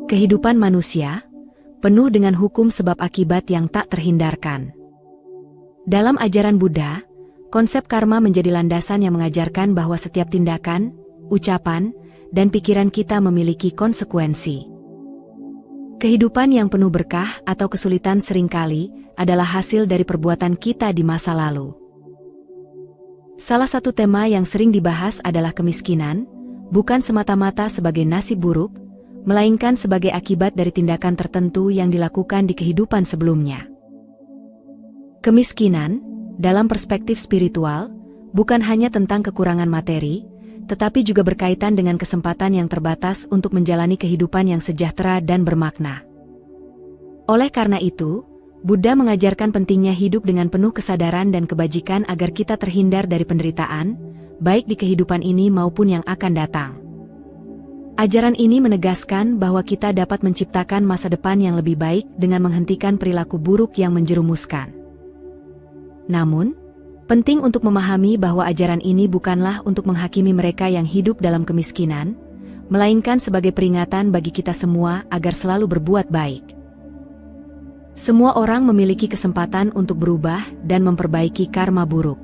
Kehidupan manusia penuh dengan hukum sebab akibat yang tak terhindarkan. Dalam ajaran Buddha, konsep karma menjadi landasan yang mengajarkan bahwa setiap tindakan, ucapan, dan pikiran kita memiliki konsekuensi. Kehidupan yang penuh berkah atau kesulitan seringkali adalah hasil dari perbuatan kita di masa lalu. Salah satu tema yang sering dibahas adalah kemiskinan, bukan semata-mata sebagai nasib buruk, melainkan sebagai akibat dari tindakan tertentu yang dilakukan di kehidupan sebelumnya. Kemiskinan, dalam perspektif spiritual, bukan hanya tentang kekurangan materi, tetapi juga berkaitan dengan kesempatan yang terbatas untuk menjalani kehidupan yang sejahtera dan bermakna. Oleh karena itu, Buddha mengajarkan pentingnya hidup dengan penuh kesadaran dan kebajikan agar kita terhindar dari penderitaan, baik di kehidupan ini maupun yang akan datang. Ajaran ini menegaskan bahwa kita dapat menciptakan masa depan yang lebih baik dengan menghentikan perilaku buruk yang menjerumuskan. Namun, penting untuk memahami bahwa ajaran ini bukanlah untuk menghakimi mereka yang hidup dalam kemiskinan, melainkan sebagai peringatan bagi kita semua agar selalu berbuat baik. Semua orang memiliki kesempatan untuk berubah dan memperbaiki karma buruk.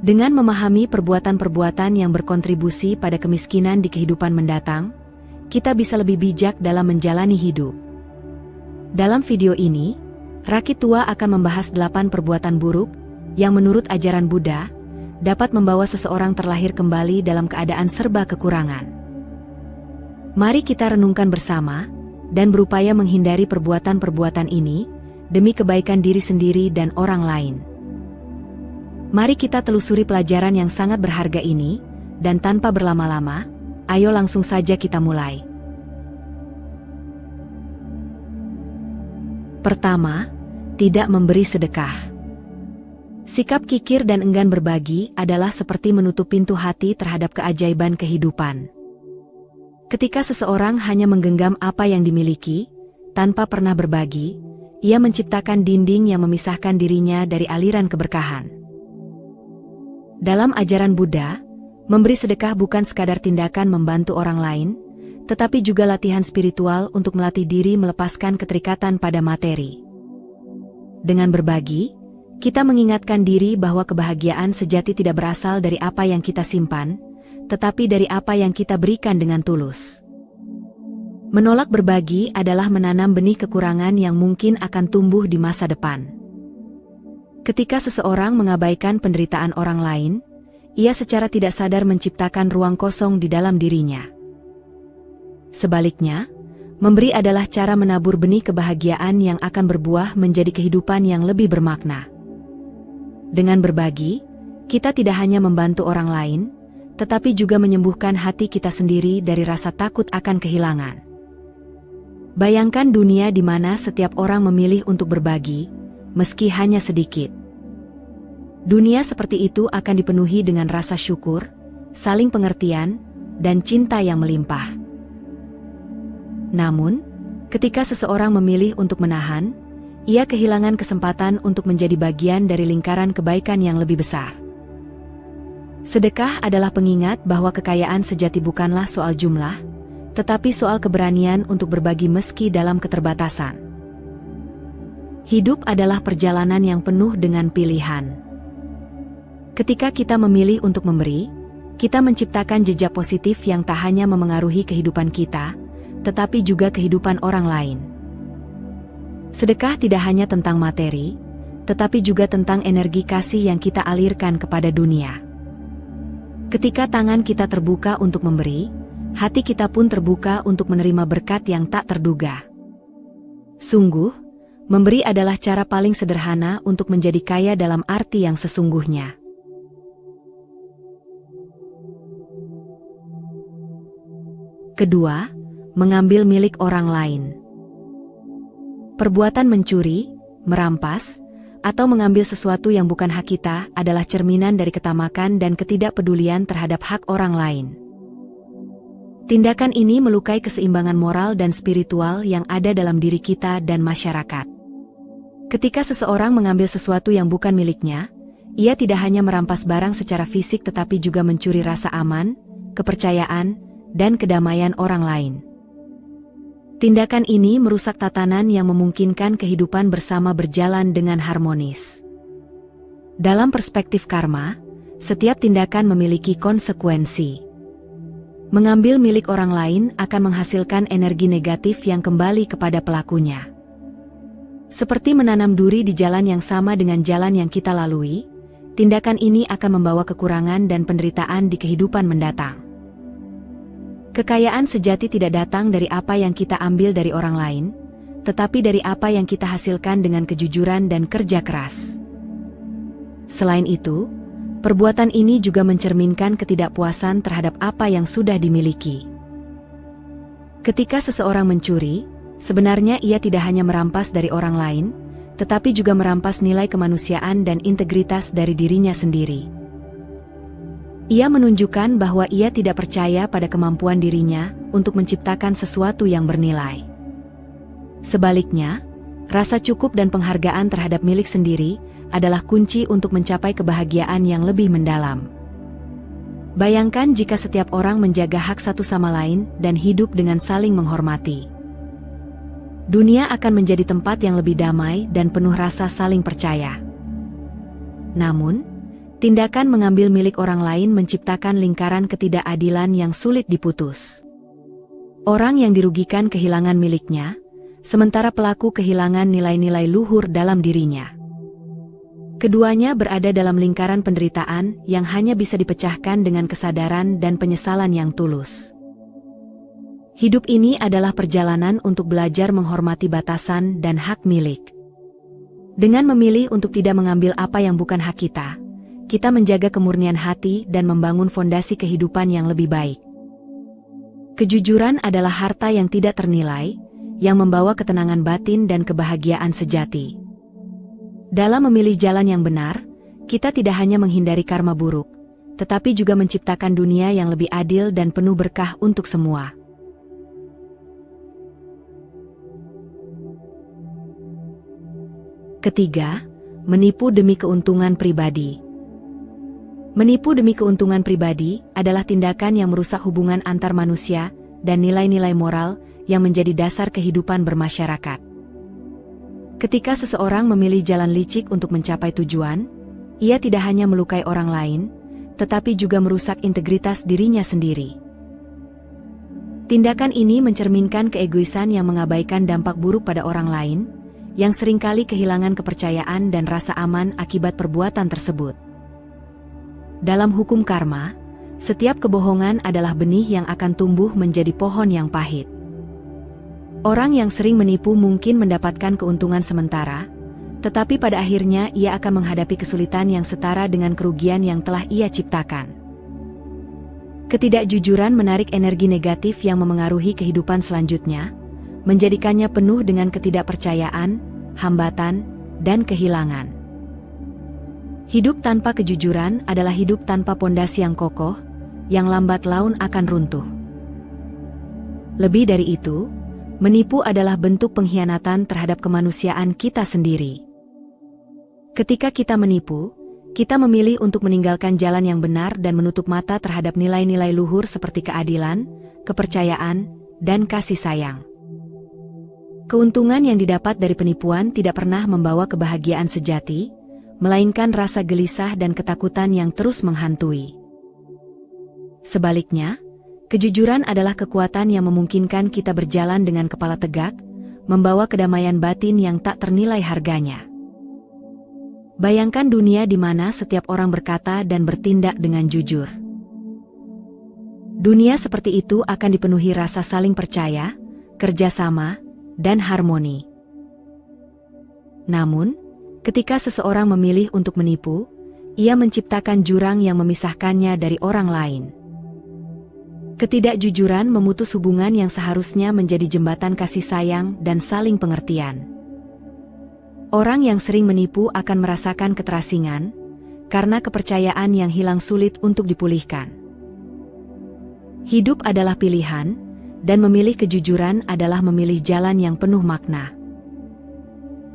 Dengan memahami perbuatan-perbuatan yang berkontribusi pada kemiskinan di kehidupan mendatang, kita bisa lebih bijak dalam menjalani hidup. Dalam video ini, Rakit Tua akan membahas 8 perbuatan buruk yang menurut ajaran Buddha dapat membawa seseorang terlahir kembali dalam keadaan serba kekurangan. Mari kita renungkan bersama dan berupaya menghindari perbuatan-perbuatan ini demi kebaikan diri sendiri dan orang lain. Mari kita telusuri pelajaran yang sangat berharga ini, dan tanpa berlama-lama, ayo langsung saja kita mulai. Pertama, tidak memberi sedekah. Sikap kikir dan enggan berbagi adalah seperti menutup pintu hati terhadap keajaiban kehidupan. Ketika seseorang hanya menggenggam apa yang dimiliki, tanpa pernah berbagi, ia menciptakan dinding yang memisahkan dirinya dari aliran keberkahan. Dalam ajaran Buddha, memberi sedekah bukan sekadar tindakan membantu orang lain, tetapi juga latihan spiritual untuk melatih diri melepaskan keterikatan pada materi. Dengan berbagi, kita mengingatkan diri bahwa kebahagiaan sejati tidak berasal dari apa yang kita simpan, tetapi dari apa yang kita berikan dengan tulus. Menolak berbagi adalah menanam benih kekurangan yang mungkin akan tumbuh di masa depan. Ketika seseorang mengabaikan penderitaan orang lain, ia secara tidak sadar menciptakan ruang kosong di dalam dirinya. Sebaliknya, memberi adalah cara menabur benih kebahagiaan yang akan berbuah menjadi kehidupan yang lebih bermakna. Dengan berbagi, kita tidak hanya membantu orang lain, tetapi juga menyembuhkan hati kita sendiri dari rasa takut akan kehilangan. Bayangkan dunia di mana setiap orang memilih untuk berbagi, meski hanya sedikit. Dunia seperti itu akan dipenuhi dengan rasa syukur, saling pengertian, dan cinta yang melimpah. Namun, ketika seseorang memilih untuk menahan, ia kehilangan kesempatan untuk menjadi bagian dari lingkaran kebaikan yang lebih besar. Sedekah adalah pengingat bahwa kekayaan sejati bukanlah soal jumlah, tetapi soal keberanian untuk berbagi meski dalam keterbatasan. Hidup adalah perjalanan yang penuh dengan pilihan. Ketika kita memilih untuk memberi, kita menciptakan jejak positif yang tak hanya memengaruhi kehidupan kita, tetapi juga kehidupan orang lain. Sedekah tidak hanya tentang materi, tetapi juga tentang energi kasih yang kita alirkan kepada dunia. Ketika tangan kita terbuka untuk memberi, hati kita pun terbuka untuk menerima berkat yang tak terduga. Sungguh, memberi adalah cara paling sederhana untuk menjadi kaya dalam arti yang sesungguhnya. Kedua, mengambil milik orang lain. Perbuatan mencuri, merampas, atau mengambil sesuatu yang bukan hak kita adalah cerminan dari ketamakan dan ketidakpedulian terhadap hak orang lain. Tindakan ini melukai keseimbangan moral dan spiritual yang ada dalam diri kita dan masyarakat. Ketika seseorang mengambil sesuatu yang bukan miliknya, ia tidak hanya merampas barang secara fisik tetapi juga mencuri rasa aman, kepercayaan, dan kedamaian orang lain. Tindakan ini merusak tatanan yang memungkinkan kehidupan bersama berjalan dengan harmonis. Dalam perspektif karma, setiap tindakan memiliki konsekuensi. Mengambil milik orang lain akan menghasilkan energi negatif yang kembali kepada pelakunya. Seperti menanam duri di jalan yang sama dengan jalan yang kita lalui, tindakan ini akan membawa kekurangan dan penderitaan di kehidupan mendatang. Kekayaan sejati tidak datang dari apa yang kita ambil dari orang lain, tetapi dari apa yang kita hasilkan dengan kejujuran dan kerja keras. Selain itu, perbuatan ini juga mencerminkan ketidakpuasan terhadap apa yang sudah dimiliki. Ketika seseorang mencuri, sebenarnya ia tidak hanya merampas dari orang lain, tetapi juga merampas nilai kemanusiaan dan integritas dari dirinya sendiri. Ia menunjukkan bahwa ia tidak percaya pada kemampuan dirinya untuk menciptakan sesuatu yang bernilai. Sebaliknya, rasa cukup dan penghargaan terhadap milik sendiri adalah kunci untuk mencapai kebahagiaan yang lebih mendalam. Bayangkan jika setiap orang menjaga hak satu sama lain dan hidup dengan saling menghormati. Dunia akan menjadi tempat yang lebih damai dan penuh rasa saling percaya. Namun, tindakan mengambil milik orang lain menciptakan lingkaran ketidakadilan yang sulit diputus. Orang yang dirugikan kehilangan miliknya, sementara pelaku kehilangan nilai-nilai luhur dalam dirinya. Keduanya berada dalam lingkaran penderitaan yang hanya bisa dipecahkan dengan kesadaran dan penyesalan yang tulus. Hidup ini adalah perjalanan untuk belajar menghormati batasan dan hak milik. Dengan memilih untuk tidak mengambil apa yang bukan hak kita menjaga kemurnian hati dan membangun fondasi kehidupan yang lebih baik. Kejujuran adalah harta yang tidak ternilai, yang membawa ketenangan batin dan kebahagiaan sejati. Dalam memilih jalan yang benar, kita tidak hanya menghindari karma buruk, tetapi juga menciptakan dunia yang lebih adil dan penuh berkah untuk semua. Ketiga, menipu demi keuntungan pribadi. Menipu demi keuntungan pribadi adalah tindakan yang merusak hubungan antar manusia dan nilai-nilai moral yang menjadi dasar kehidupan bermasyarakat. Ketika seseorang memilih jalan licik untuk mencapai tujuan, ia tidak hanya melukai orang lain, tetapi juga merusak integritas dirinya sendiri. Tindakan ini mencerminkan keegoisan yang mengabaikan dampak buruk pada orang lain, yang seringkali kehilangan kepercayaan dan rasa aman akibat perbuatan tersebut. Dalam hukum karma, setiap kebohongan adalah benih yang akan tumbuh menjadi pohon yang pahit. Orang yang sering menipu mungkin mendapatkan keuntungan sementara, tetapi pada akhirnya ia akan menghadapi kesulitan yang setara dengan kerugian yang telah ia ciptakan. Ketidakjujuran menarik energi negatif yang memengaruhi kehidupan selanjutnya, menjadikannya penuh dengan ketidakpercayaan, hambatan, dan kehilangan. Hidup tanpa kejujuran adalah hidup tanpa pondasi yang kokoh, yang lambat laun akan runtuh. Lebih dari itu, menipu adalah bentuk pengkhianatan terhadap kemanusiaan kita sendiri. Ketika kita menipu, kita memilih untuk meninggalkan jalan yang benar dan menutup mata terhadap nilai-nilai luhur seperti keadilan, kepercayaan, dan kasih sayang. Keuntungan yang didapat dari penipuan tidak pernah membawa kebahagiaan sejati, melainkan rasa gelisah dan ketakutan yang terus menghantui. Sebaliknya, kejujuran adalah kekuatan yang memungkinkan kita berjalan dengan kepala tegak, membawa kedamaian batin yang tak ternilai harganya. Bayangkan dunia di mana setiap orang berkata dan bertindak dengan jujur. Dunia seperti itu akan dipenuhi rasa saling percaya, kerjasama, dan harmoni. Namun, ketika seseorang memilih untuk menipu, ia menciptakan jurang yang memisahkannya dari orang lain. Ketidakjujuran memutus hubungan yang seharusnya menjadi jembatan kasih sayang dan saling pengertian. Orang yang sering menipu akan merasakan keterasingan, karena kepercayaan yang hilang sulit untuk dipulihkan. Hidup adalah pilihan, dan memilih kejujuran adalah memilih jalan yang penuh makna.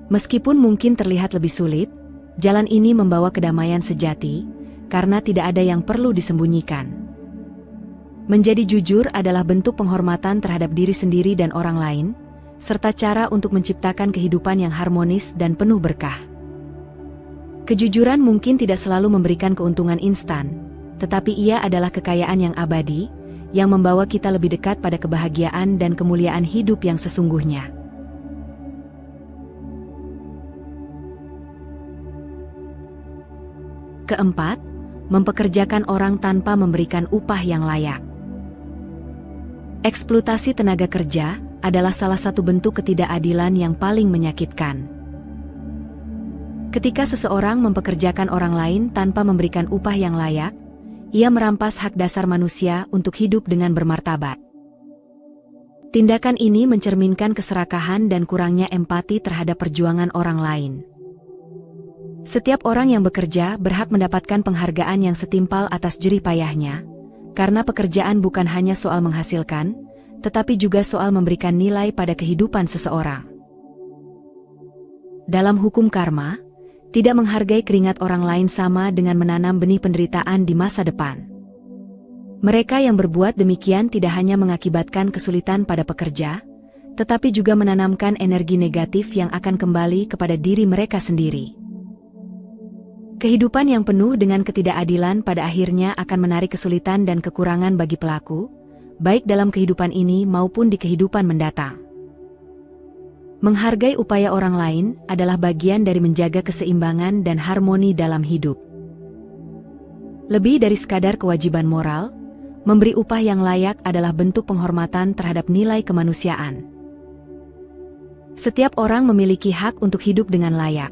Meskipun mungkin terlihat lebih sulit, jalan ini membawa kedamaian sejati, karena tidak ada yang perlu disembunyikan. Menjadi jujur adalah bentuk penghormatan terhadap diri sendiri dan orang lain, serta cara untuk menciptakan kehidupan yang harmonis dan penuh berkah. Kejujuran mungkin tidak selalu memberikan keuntungan instan, tetapi ia adalah kekayaan yang abadi, yang membawa kita lebih dekat pada kebahagiaan dan kemuliaan hidup yang sesungguhnya. Keempat, mempekerjakan orang tanpa memberikan upah yang layak. Eksploitasi tenaga kerja adalah salah satu bentuk ketidakadilan yang paling menyakitkan. Ketika seseorang mempekerjakan orang lain tanpa memberikan upah yang layak, ia merampas hak dasar manusia untuk hidup dengan bermartabat. Tindakan ini mencerminkan keserakahan dan kurangnya empati terhadap perjuangan orang lain. Setiap orang yang bekerja berhak mendapatkan penghargaan yang setimpal atas jerih payahnya, karena pekerjaan bukan hanya soal menghasilkan, tetapi juga soal memberikan nilai pada kehidupan seseorang. Dalam hukum karma, tidak menghargai keringat orang lain sama dengan menanam benih penderitaan di masa depan. Mereka yang berbuat demikian tidak hanya mengakibatkan kesulitan pada pekerja, tetapi juga menanamkan energi negatif yang akan kembali kepada diri mereka sendiri. Kehidupan yang penuh dengan ketidakadilan pada akhirnya akan menarik kesulitan dan kekurangan bagi pelaku, baik dalam kehidupan ini maupun di kehidupan mendatang. Menghargai upaya orang lain adalah bagian dari menjaga keseimbangan dan harmoni dalam hidup. Lebih dari sekadar kewajiban moral, memberi upah yang layak adalah bentuk penghormatan terhadap nilai kemanusiaan. Setiap orang memiliki hak untuk hidup dengan layak,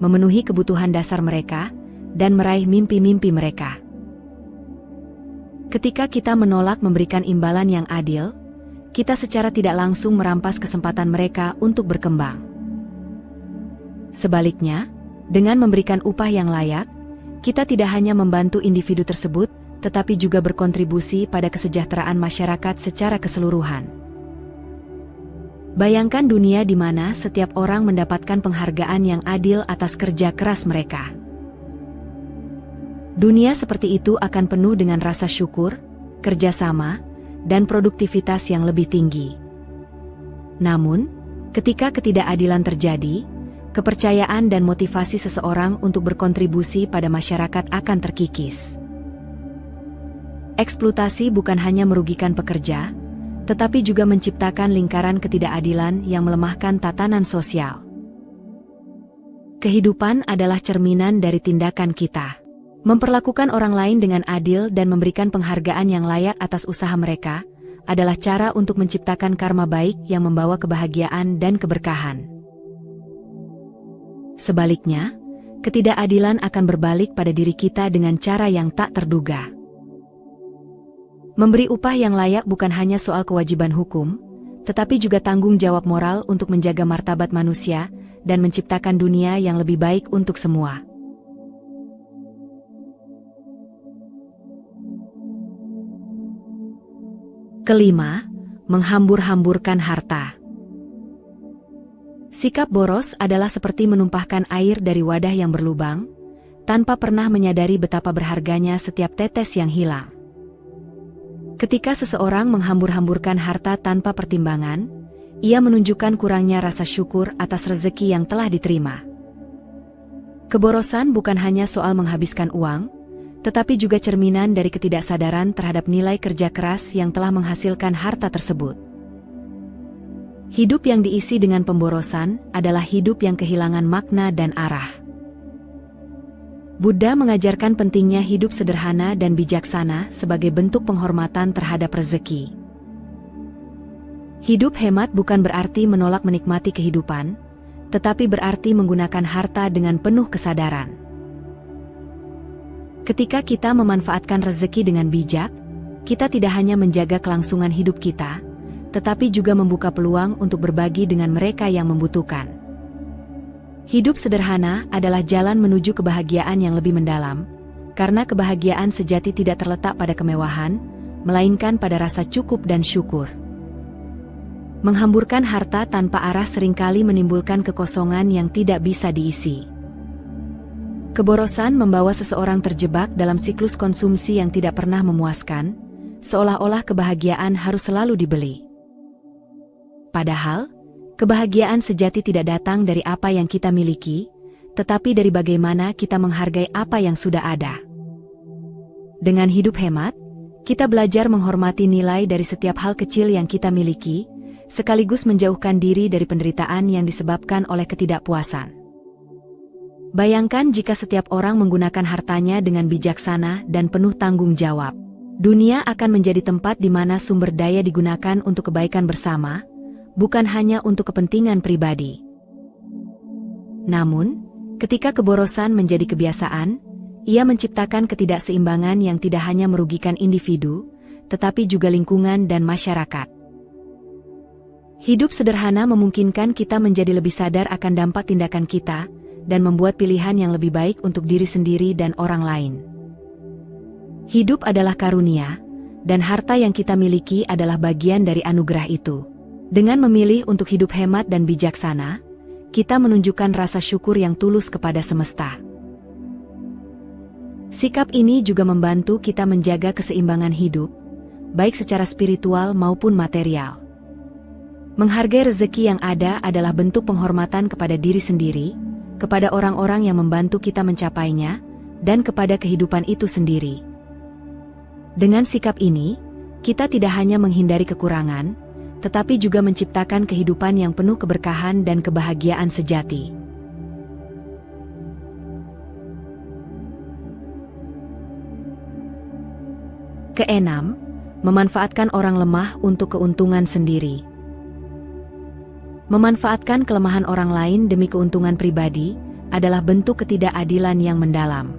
memenuhi kebutuhan dasar mereka, dan meraih mimpi-mimpi mereka. Ketika kita menolak memberikan imbalan yang adil, kita secara tidak langsung merampas kesempatan mereka untuk berkembang. Sebaliknya, dengan memberikan upah yang layak, kita tidak hanya membantu individu tersebut, tetapi juga berkontribusi pada kesejahteraan masyarakat secara keseluruhan. Bayangkan dunia di mana setiap orang mendapatkan penghargaan yang adil atas kerja keras mereka. Dunia seperti itu akan penuh dengan rasa syukur, kerjasama, dan produktivitas yang lebih tinggi. Namun, ketika ketidakadilan terjadi, kepercayaan dan motivasi seseorang untuk berkontribusi pada masyarakat akan terkikis. Eksploitasi bukan hanya merugikan pekerja, tetapi juga menciptakan lingkaran ketidakadilan yang melemahkan tatanan sosial. Kehidupan adalah cerminan dari tindakan kita. Memperlakukan orang lain dengan adil dan memberikan penghargaan yang layak atas usaha mereka adalah cara untuk menciptakan karma baik yang membawa kebahagiaan dan keberkahan. Sebaliknya, ketidakadilan akan berbalik pada diri kita dengan cara yang tak terduga. Memberi upah yang layak bukan hanya soal kewajiban hukum, tetapi juga tanggung jawab moral untuk menjaga martabat manusia dan menciptakan dunia yang lebih baik untuk semua. Kelima, menghambur-hamburkan harta. Sikap boros adalah seperti menumpahkan air dari wadah yang berlubang, tanpa pernah menyadari betapa berharganya setiap tetes yang hilang. Ketika seseorang menghambur-hamburkan harta tanpa pertimbangan, ia menunjukkan kurangnya rasa syukur atas rezeki yang telah diterima. Keborosan bukan hanya soal menghabiskan uang, tetapi juga cerminan dari ketidaksadaran terhadap nilai kerja keras yang telah menghasilkan harta tersebut. Hidup yang diisi dengan pemborosan adalah hidup yang kehilangan makna dan arah. Buddha mengajarkan pentingnya hidup sederhana dan bijaksana sebagai bentuk penghormatan terhadap rezeki. Hidup hemat bukan berarti menolak menikmati kehidupan, tetapi berarti menggunakan harta dengan penuh kesadaran. Ketika kita memanfaatkan rezeki dengan bijak, kita tidak hanya menjaga kelangsungan hidup kita, tetapi juga membuka peluang untuk berbagi dengan mereka yang membutuhkan. Hidup sederhana adalah jalan menuju kebahagiaan yang lebih mendalam, karena kebahagiaan sejati tidak terletak pada kemewahan, melainkan pada rasa cukup dan syukur. Menghamburkan harta tanpa arah seringkali menimbulkan kekosongan yang tidak bisa diisi. Keborosan membawa seseorang terjebak dalam siklus konsumsi yang tidak pernah memuaskan, seolah-olah kebahagiaan harus selalu dibeli. Padahal, Kebahagiaan sejati tidak datang dari apa yang kita miliki, tetapi dari bagaimana kita menghargai apa yang sudah ada. Dengan hidup hemat, kita belajar menghormati nilai dari setiap hal kecil yang kita miliki, sekaligus menjauhkan diri dari penderitaan yang disebabkan oleh ketidakpuasan. Bayangkan jika setiap orang menggunakan hartanya dengan bijaksana dan penuh tanggung jawab. Dunia akan menjadi tempat di mana sumber daya digunakan untuk kebaikan bersama, bukan hanya untuk kepentingan pribadi. Namun, ketika keborosan menjadi kebiasaan, ia menciptakan ketidakseimbangan yang tidak hanya merugikan individu, tetapi juga lingkungan dan masyarakat. Hidup sederhana memungkinkan kita menjadi lebih sadar akan dampak tindakan kita, dan membuat pilihan yang lebih baik untuk diri sendiri dan orang lain. Hidup adalah karunia, dan harta yang kita miliki adalah bagian dari anugerah itu. Dengan memilih untuk hidup hemat dan bijaksana, kita menunjukkan rasa syukur yang tulus kepada semesta. Sikap ini juga membantu kita menjaga keseimbangan hidup, baik secara spiritual maupun material. Menghargai rezeki yang ada adalah bentuk penghormatan kepada diri sendiri, kepada orang-orang yang membantu kita mencapainya, dan kepada kehidupan itu sendiri. Dengan sikap ini, kita tidak hanya menghindari kekurangan, tetapi juga menciptakan kehidupan yang penuh keberkahan dan kebahagiaan sejati. Keenam, memanfaatkan orang lemah untuk keuntungan sendiri. Memanfaatkan kelemahan orang lain demi keuntungan pribadi adalah bentuk ketidakadilan yang mendalam.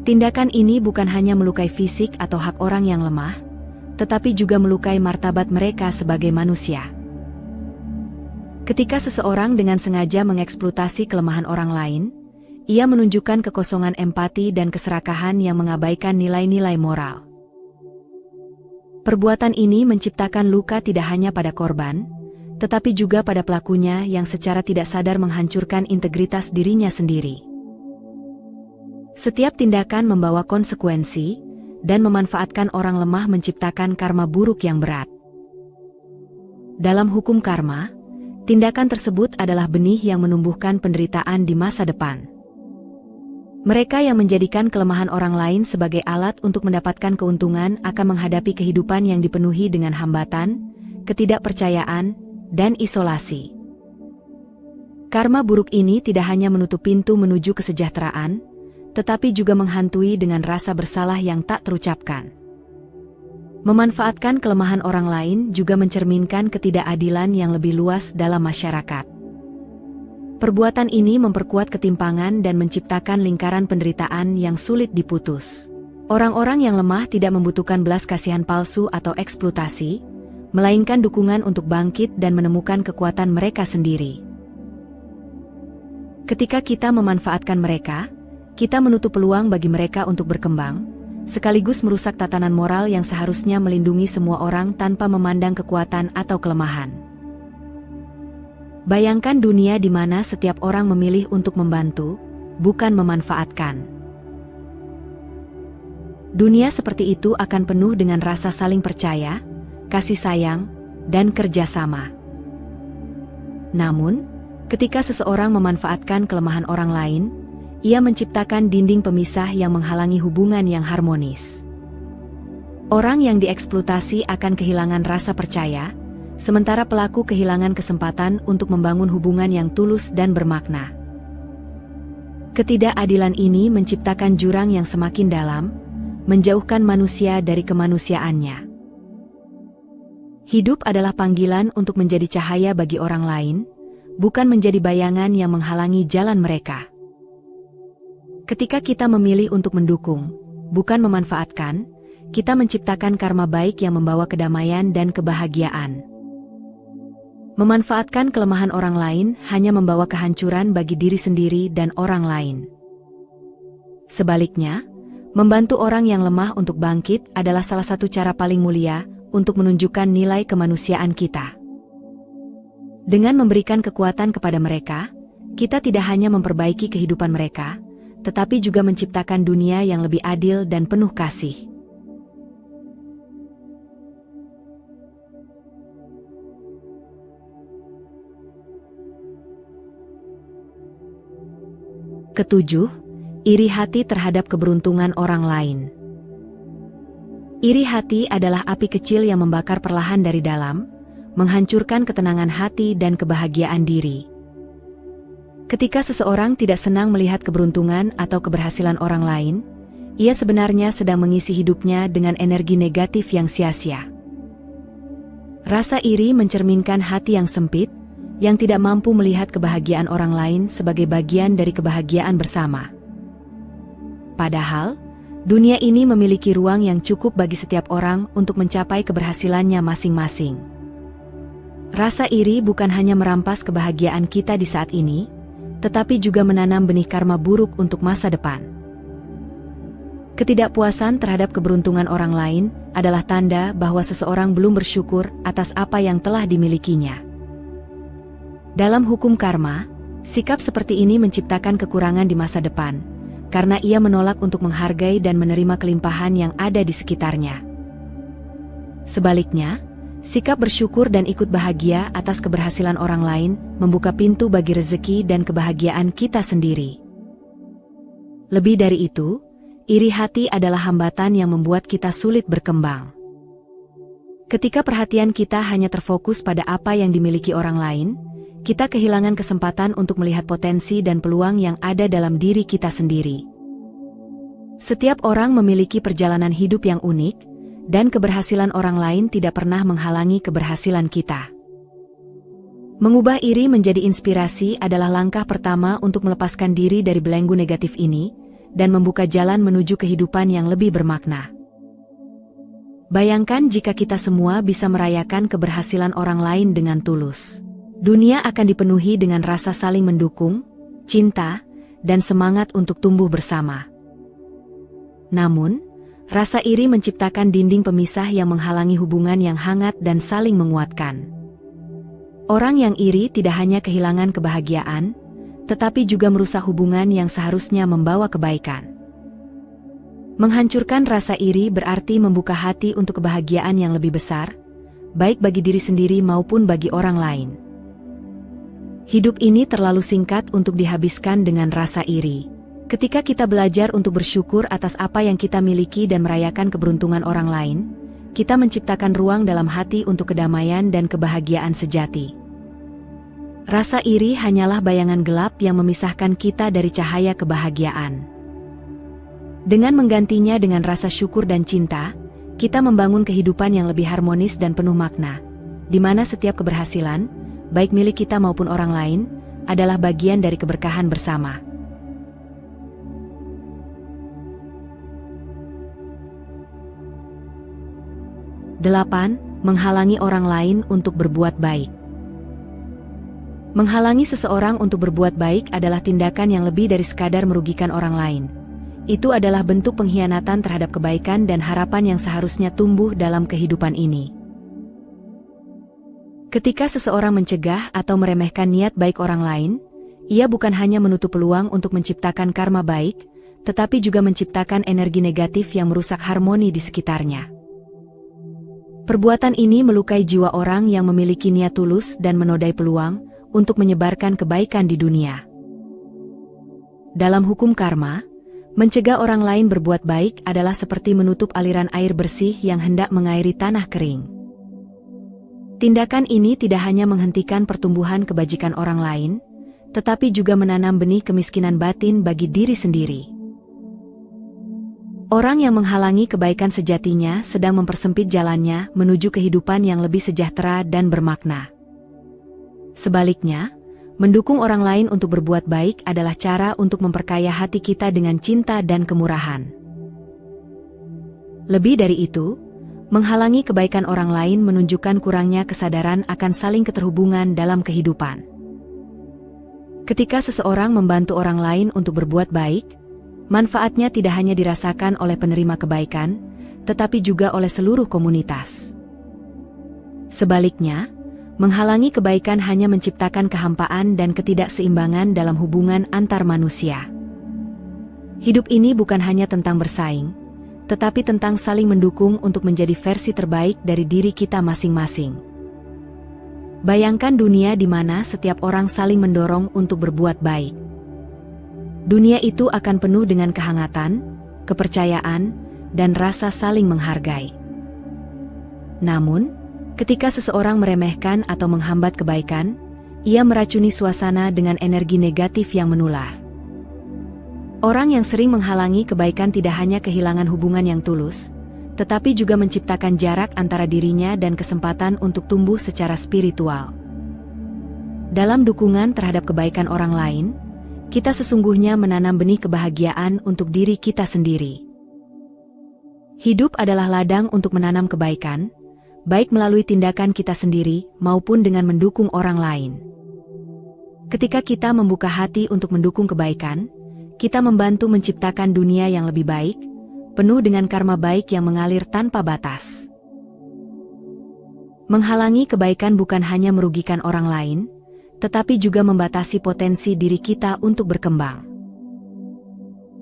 Tindakan ini bukan hanya melukai fisik atau hak orang yang lemah, tetapi juga melukai martabat mereka sebagai manusia. Ketika seseorang dengan sengaja mengeksploitasi kelemahan orang lain, ia menunjukkan kekosongan empati dan keserakahan yang mengabaikan nilai-nilai moral. Perbuatan ini menciptakan luka tidak hanya pada korban, tetapi juga pada pelakunya yang secara tidak sadar menghancurkan integritas dirinya sendiri. Setiap tindakan membawa konsekuensi, dan memanfaatkan orang lemah menciptakan karma buruk yang berat. Dalam hukum karma, tindakan tersebut adalah benih yang menumbuhkan penderitaan di masa depan. Mereka yang menjadikan kelemahan orang lain sebagai alat untuk mendapatkan keuntungan akan menghadapi kehidupan yang dipenuhi dengan hambatan, ketidakpercayaan, dan isolasi. Karma buruk ini tidak hanya menutup pintu menuju kesejahteraan, tetapi juga menghantui dengan rasa bersalah yang tak terucapkan. Memanfaatkan kelemahan orang lain juga mencerminkan ketidakadilan yang lebih luas dalam masyarakat. Perbuatan ini memperkuat ketimpangan dan menciptakan lingkaran penderitaan yang sulit diputus. Orang-orang yang lemah tidak membutuhkan belas kasihan palsu atau eksploitasi, melainkan dukungan untuk bangkit dan menemukan kekuatan mereka sendiri. Ketika kita memanfaatkan mereka, kita menutup peluang bagi mereka untuk berkembang, sekaligus merusak tatanan moral yang seharusnya melindungi semua orang tanpa memandang kekuatan atau kelemahan. Bayangkan dunia di mana setiap orang memilih untuk membantu, bukan memanfaatkan. Dunia seperti itu akan penuh dengan rasa saling percaya, kasih sayang, dan kerjasama. Namun, ketika seseorang memanfaatkan kelemahan orang lain, ia menciptakan dinding pemisah yang menghalangi hubungan yang harmonis. Orang yang dieksploitasi akan kehilangan rasa percaya, sementara pelaku kehilangan kesempatan untuk membangun hubungan yang tulus dan bermakna. Ketidakadilan ini menciptakan jurang yang semakin dalam, menjauhkan manusia dari kemanusiaannya. Hidup adalah panggilan untuk menjadi cahaya bagi orang lain, bukan menjadi bayangan yang menghalangi jalan mereka. Ketika kita memilih untuk mendukung, bukan memanfaatkan, kita menciptakan karma baik yang membawa kedamaian dan kebahagiaan. Memanfaatkan kelemahan orang lain hanya membawa kehancuran bagi diri sendiri dan orang lain. Sebaliknya, membantu orang yang lemah untuk bangkit adalah salah satu cara paling mulia untuk menunjukkan nilai kemanusiaan kita. Dengan memberikan kekuatan kepada mereka, kita tidak hanya memperbaiki kehidupan mereka, tetapi juga menciptakan dunia yang lebih adil dan penuh kasih. Ketujuh, iri hati terhadap keberuntungan orang lain. Iri hati adalah api kecil yang membakar perlahan dari dalam, menghancurkan ketenangan hati dan kebahagiaan diri. Ketika seseorang tidak senang melihat keberuntungan atau keberhasilan orang lain, ia sebenarnya sedang mengisi hidupnya dengan energi negatif yang sia-sia. Rasa iri mencerminkan hati yang sempit, yang tidak mampu melihat kebahagiaan orang lain sebagai bagian dari kebahagiaan bersama. Padahal, dunia ini memiliki ruang yang cukup bagi setiap orang untuk mencapai keberhasilannya masing-masing. Rasa iri bukan hanya merampas kebahagiaan kita di saat ini, tetapi juga menanam benih karma buruk untuk masa depan. Ketidakpuasan terhadap keberuntungan orang lain adalah tanda bahwa seseorang belum bersyukur atas apa yang telah dimilikinya. Dalam hukum karma, sikap seperti ini menciptakan kekurangan di masa depan, karena ia menolak untuk menghargai dan menerima kelimpahan yang ada di sekitarnya. Sebaliknya, sikap bersyukur dan ikut bahagia atas keberhasilan orang lain membuka pintu bagi rezeki dan kebahagiaan kita sendiri. Lebih dari itu, iri hati adalah hambatan yang membuat kita sulit berkembang. Ketika perhatian kita hanya terfokus pada apa yang dimiliki orang lain, kita kehilangan kesempatan untuk melihat potensi dan peluang yang ada dalam diri kita sendiri. Setiap orang memiliki perjalanan hidup yang unik, dan keberhasilan orang lain tidak pernah menghalangi keberhasilan kita. Mengubah iri menjadi inspirasi adalah langkah pertama untuk melepaskan diri dari belenggu negatif ini, dan membuka jalan menuju kehidupan yang lebih bermakna. Bayangkan jika kita semua bisa merayakan keberhasilan orang lain dengan tulus. Dunia akan dipenuhi dengan rasa saling mendukung, cinta, dan semangat untuk tumbuh bersama. Namun, rasa iri menciptakan dinding pemisah yang menghalangi hubungan yang hangat dan saling menguatkan. Orang yang iri tidak hanya kehilangan kebahagiaan, tetapi juga merusak hubungan yang seharusnya membawa kebaikan. Menghancurkan rasa iri berarti membuka hati untuk kebahagiaan yang lebih besar, baik bagi diri sendiri maupun bagi orang lain. Hidup ini terlalu singkat untuk dihabiskan dengan rasa iri. Ketika kita belajar untuk bersyukur atas apa yang kita miliki dan merayakan keberuntungan orang lain, kita menciptakan ruang dalam hati untuk kedamaian dan kebahagiaan sejati. Rasa iri hanyalah bayangan gelap yang memisahkan kita dari cahaya kebahagiaan. Dengan menggantinya dengan rasa syukur dan cinta, kita membangun kehidupan yang lebih harmonis dan penuh makna, di mana setiap keberhasilan, baik milik kita maupun orang lain, adalah bagian dari keberkahan bersama. Delapan, menghalangi orang lain untuk berbuat baik. Menghalangi seseorang untuk berbuat baik adalah tindakan yang lebih dari sekadar merugikan orang lain. Itu adalah bentuk pengkhianatan terhadap kebaikan dan harapan yang seharusnya tumbuh dalam kehidupan ini. Ketika seseorang mencegah atau meremehkan niat baik orang lain, ia bukan hanya menutup peluang untuk menciptakan karma baik, tetapi juga menciptakan energi negatif yang merusak harmoni di sekitarnya. Perbuatan ini melukai jiwa orang yang memiliki niat tulus dan menodai peluang untuk menyebarkan kebaikan di dunia. Dalam hukum karma, mencegah orang lain berbuat baik adalah seperti menutup aliran air bersih yang hendak mengairi tanah kering. Tindakan ini tidak hanya menghentikan pertumbuhan kebajikan orang lain, tetapi juga menanam benih kemiskinan batin bagi diri sendiri. Orang yang menghalangi kebaikan sejatinya sedang mempersempit jalannya menuju kehidupan yang lebih sejahtera dan bermakna. Sebaliknya, mendukung orang lain untuk berbuat baik adalah cara untuk memperkaya hati kita dengan cinta dan kemurahan. Lebih dari itu, menghalangi kebaikan orang lain menunjukkan kurangnya kesadaran akan saling keterhubungan dalam kehidupan. Ketika seseorang membantu orang lain untuk berbuat baik, manfaatnya tidak hanya dirasakan oleh penerima kebaikan, tetapi juga oleh seluruh komunitas. Sebaliknya, menghalangi kebaikan hanya menciptakan kehampaan dan ketidakseimbangan dalam hubungan antar manusia. Hidup ini bukan hanya tentang bersaing, tetapi tentang saling mendukung untuk menjadi versi terbaik dari diri kita masing-masing. Bayangkan dunia di mana setiap orang saling mendorong untuk berbuat baik. Dunia itu akan penuh dengan kehangatan, kepercayaan, dan rasa saling menghargai. Namun, ketika seseorang meremehkan atau menghambat kebaikan, ia meracuni suasana dengan energi negatif yang menular. Orang yang sering menghalangi kebaikan tidak hanya kehilangan hubungan yang tulus, tetapi juga menciptakan jarak antara dirinya dan kesempatan untuk tumbuh secara spiritual. Dalam dukungan terhadap kebaikan orang lain, kita sesungguhnya menanam benih kebahagiaan untuk diri kita sendiri. Hidup adalah ladang untuk menanam kebaikan, baik melalui tindakan kita sendiri maupun dengan mendukung orang lain. Ketika kita membuka hati untuk mendukung kebaikan, kita membantu menciptakan dunia yang lebih baik, penuh dengan karma baik yang mengalir tanpa batas. Menghalangi kebaikan bukan hanya merugikan orang lain, tetapi juga membatasi potensi diri kita untuk berkembang.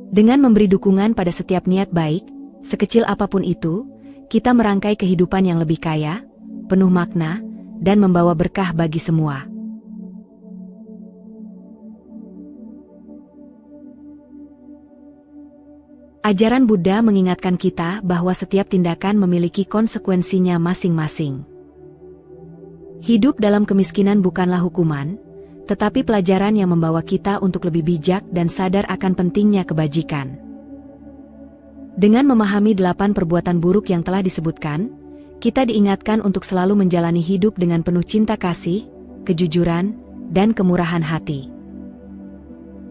Dengan memberi dukungan pada setiap niat baik, sekecil apapun itu, kita merangkai kehidupan yang lebih kaya, penuh makna, dan membawa berkah bagi semua. Ajaran Buddha mengingatkan kita bahwa setiap tindakan memiliki konsekuensinya masing-masing. Hidup dalam kemiskinan bukanlah hukuman, tetapi pelajaran yang membawa kita untuk lebih bijak dan sadar akan pentingnya kebajikan. Dengan memahami 8 perbuatan buruk yang telah disebutkan, kita diingatkan untuk selalu menjalani hidup dengan penuh cinta kasih, kejujuran, dan kemurahan hati.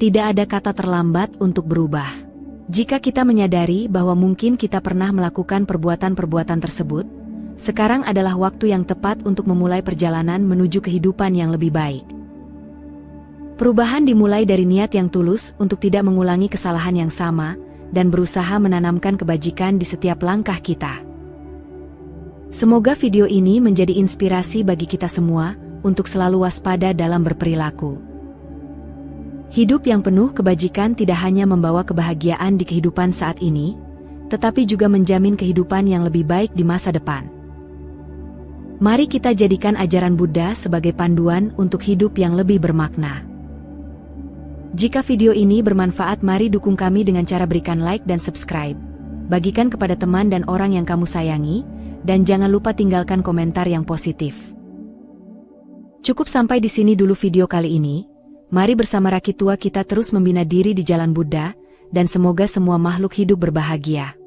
Tidak ada kata terlambat untuk berubah. Jika kita menyadari bahwa mungkin kita pernah melakukan perbuatan-perbuatan tersebut, sekarang adalah waktu yang tepat untuk memulai perjalanan menuju kehidupan yang lebih baik. Perubahan dimulai dari niat yang tulus untuk tidak mengulangi kesalahan yang sama, dan berusaha menanamkan kebajikan di setiap langkah kita. Semoga video ini menjadi inspirasi bagi kita semua untuk selalu waspada dalam berperilaku. Hidup yang penuh kebajikan tidak hanya membawa kebahagiaan di kehidupan saat ini, tetapi juga menjamin kehidupan yang lebih baik di masa depan. Mari kita jadikan ajaran Buddha sebagai panduan untuk hidup yang lebih bermakna. Jika video ini bermanfaat, mari dukung kami dengan cara berikan like dan subscribe, bagikan kepada teman dan orang yang kamu sayangi, dan jangan lupa tinggalkan komentar yang positif. Cukup sampai di sini dulu video kali ini. Mari bersama Rakitua kita terus membina diri di jalan Buddha, dan semoga semua makhluk hidup berbahagia.